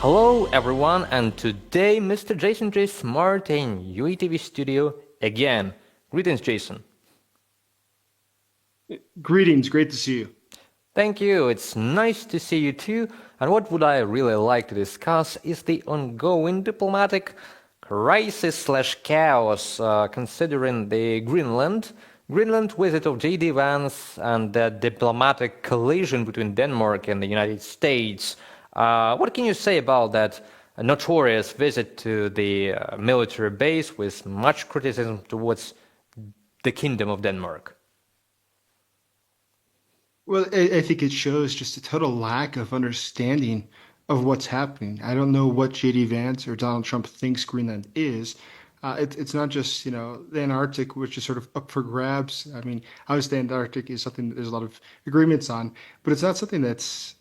Hello everyone, and today Mr. Jeyson Jay Smart in UATV studio again. Greetings, Jason. Greetings, great to see you. Thank you, it's nice to see you too. And what would I really like to discuss is the ongoing diplomatic crisis slash chaos considering the Greenland visit of J.D. Vance and the diplomatic collision between Denmark and the United States. What can you say about that notorious visit to the military base with much criticism towards the Kingdom of Denmark? Well, I think it shows just a total lack of understanding of what's happening. I don't know what JD Vance or Donald Trump thinks Greenland is. It's not just, the Antarctic, which is sort of up for grabs. I mean, obviously, the Antarctic is something that there's a lot of agreements on, but it's not something that's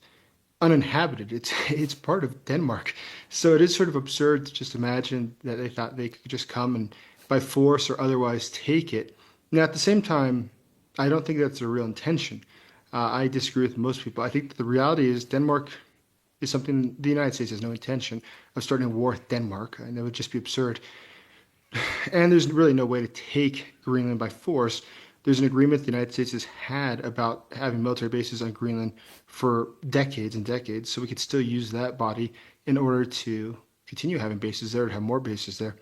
uninhabited. It's part of Denmark. So it is sort of absurd to just imagine that they thought they could just come and by force or otherwise take it. Now, at the same time, I don't think that's a real intention. I disagree with most people. I think that the reality is Denmark is something the United States has no intention of starting a war with Denmark, and that would just be absurd. And there's really no way to take Greenland by force. There's an agreement the United States has had about having military bases on Greenland for decades and decades, so we could still use that body in order to continue having bases there, to have more bases there.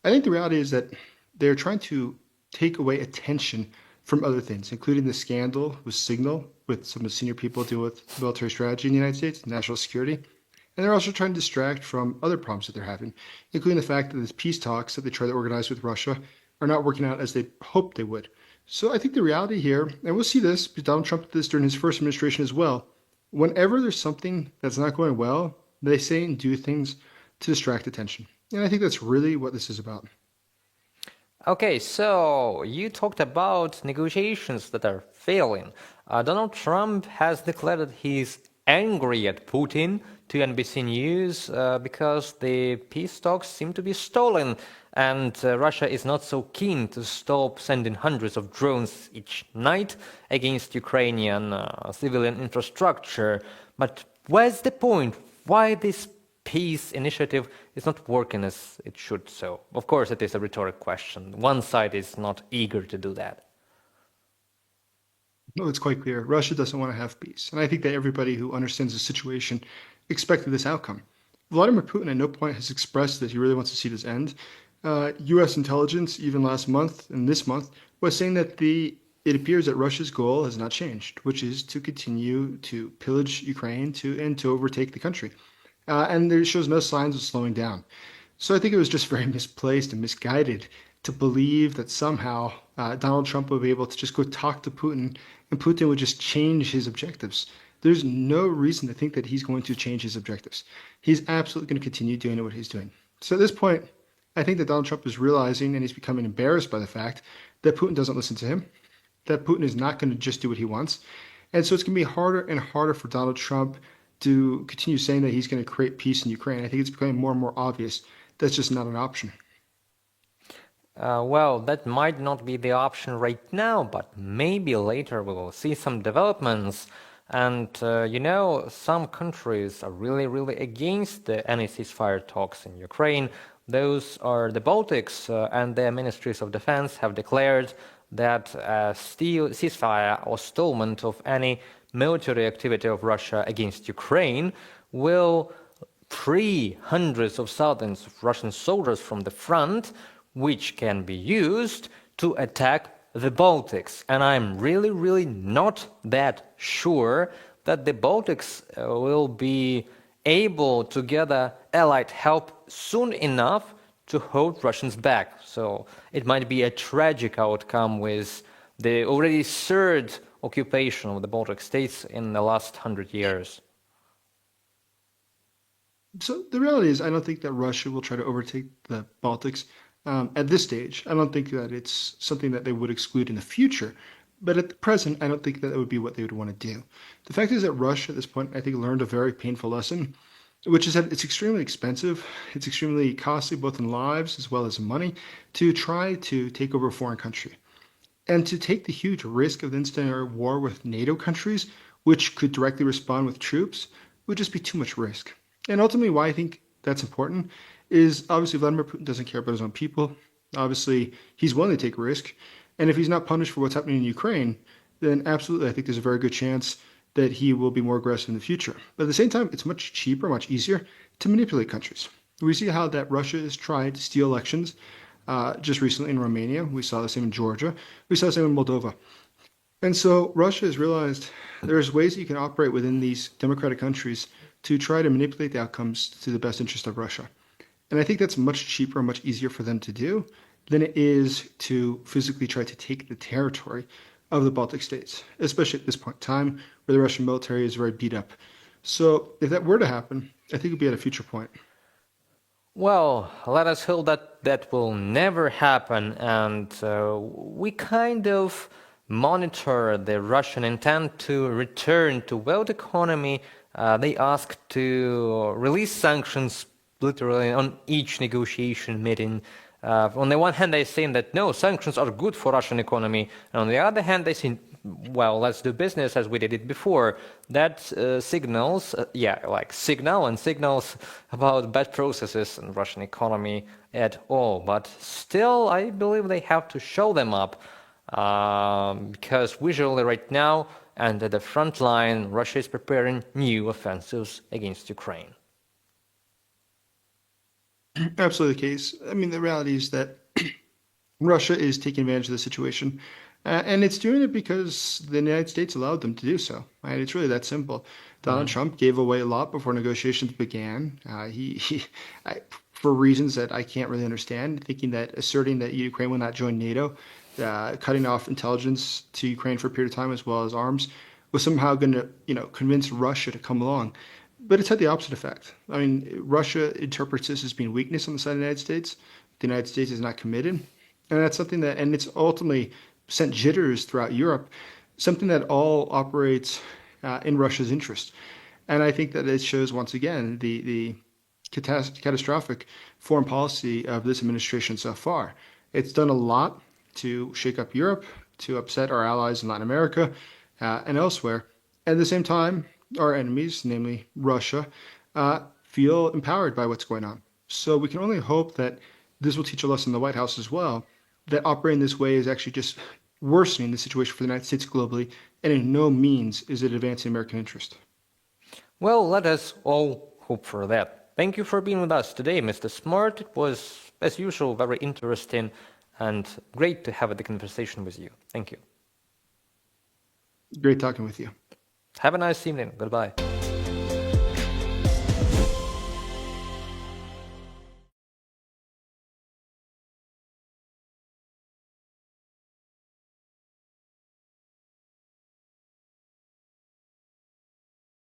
I think the reality is that they're trying to take away attention from other things, including the scandal with Signal, with some of the senior people dealing with military strategy in the United States, national security. And they're also trying to distract from other problems that they're having, including the fact that these peace talks that they try to organize with Russia are not working out as they hoped they would. So I think the reality here, and we'll see this, because Donald Trump did this during his first administration as well, whenever there's something that's not going well, they say and do things to distract attention. And I think that's really what this is about. Okay, so you talked about negotiations that are failing. Donald Trump has declared that he's angry at Putin to NBC News because the peace talks seem to be stolen, and Russia is not so keen to stop sending hundreds of drones each night against Ukrainian civilian infrastructure. But where's the point? Why this peace initiative is not working as it should? So, of course, it is a rhetoric question. One side is not eager to do that. No, it's quite clear. Russia doesn't want to have peace. And I think that everybody who understands the situation expected this outcome. Vladimir Putin at no point has expressed that he really wants to see this end. U.S. intelligence, even last month and this month, was saying that it appears that Russia's goal has not changed, which is to continue to pillage Ukraine and to overtake the country. And there shows no signs of slowing down. So I think it was just very misplaced and misguided to believe that somehow Donald Trump would be able to just go talk to Putin and Putin would just change his objectives. There's no reason to think that he's going to change his objectives. He's absolutely going to continue doing what he's doing. So at this point, I think that Donald Trump is realizing and he's becoming embarrassed by the fact that Putin doesn't listen to him, that Putin is not going to just do what he wants. And so it's going to be harder and harder for Donald Trump to continue saying that he's going to create peace in Ukraine. I think it's becoming more and more obvious that's just not an option. Well, that might not be the option right now, but maybe later we will see some developments. And some countries are really against any ceasefire talks in Ukraine. Those are the Baltics, and their ministries of defense have declared that a ceasefire or stallment of any military activity of Russia against Ukraine will free hundreds of thousands of Russian soldiers from the front, which can be used to attack the Baltics. And I'm really not that sure that the Baltics will be able to gather Allied help soon enough to hold Russians back. So it might be a tragic outcome with the already third occupation of the Baltic states in the last 100 years. So the reality is, I don't think that Russia will try to overtake the Baltics at this stage. I don't think that it's something that they would exclude in the future. But at the present, I don't think that would be what they would want to do. The fact is that Russia at this point, I think, learned a very painful lesson, which is that it's extremely expensive. It's extremely costly, both in lives as well as in money, to try to take over a foreign country. And to take the huge risk of then starting a war with NATO countries, which could directly respond with troops, would just be too much risk. And ultimately, why I think that's important is obviously Vladimir Putin doesn't care about his own people. Obviously, he's willing to take a risk. And if he's not punished for what's happening in Ukraine, then absolutely, I think there's a very good chance that he will be more aggressive in the future. But at the same time, it's much cheaper, much easier to manipulate countries. We see how that Russia is trying to steal elections just recently in Romania. We saw the same in Georgia. We saw the same in Moldova. And so Russia has realized there's ways that you can operate within these democratic countries to try to manipulate the outcomes to the best interest of Russia. And I think that's much cheaper and much easier for them to do than it is to physically try to take the territory of the Baltic states, especially at this point in time where the Russian military is very beat up. So if that were to happen, I think it would be at a future point. Well, let us hope that that will never happen, and we kind of monitor the Russian intent to return to world economy. They asked to release sanctions literally on each negotiation meeting. On the one hand, they're saying that no, sanctions are good for Russian economy, and on the other hand, they say, well, let's do business as we did it before. That signals, signals about bad processes in Russian economy at all. But still, I believe they have to show them up because visually right now and at the front line, Russia is preparing new offensives against Ukraine. Absolutely the case. I mean, the reality is that Russia is taking advantage of the situation, and it's doing it because the United States allowed them to do so. Right? It's really that simple. Donald Trump gave away a lot before negotiations began. For reasons that I can't really understand, thinking that asserting that Ukraine will not join NATO, cutting off intelligence to Ukraine for a period of time as well as arms, was somehow going to, convince Russia to come along. But it's had the opposite effect. I mean, Russia interprets this as being weakness on the side of the United States. The United States is not committed. And that's something that, and it's ultimately sent jitters throughout Europe, something that all operates in Russia's interest. And I think that it shows once again the catastrophic foreign policy of this administration so far. It's done a lot to shake up Europe, to upset our allies in Latin America and elsewhere. At the same time, our enemies, namely Russia, feel empowered by what's going on. So we can only hope that this will teach a lesson in the White House as well, that operating this way is actually just worsening the situation for the United States globally, and in no means is it advancing American interest. Well, let us all hope for that. Thank you for being with us today, Mr. Smart. It was, as usual, very interesting and great to have the conversation with you. Thank you. Great talking with you. Have a nice evening. Goodbye.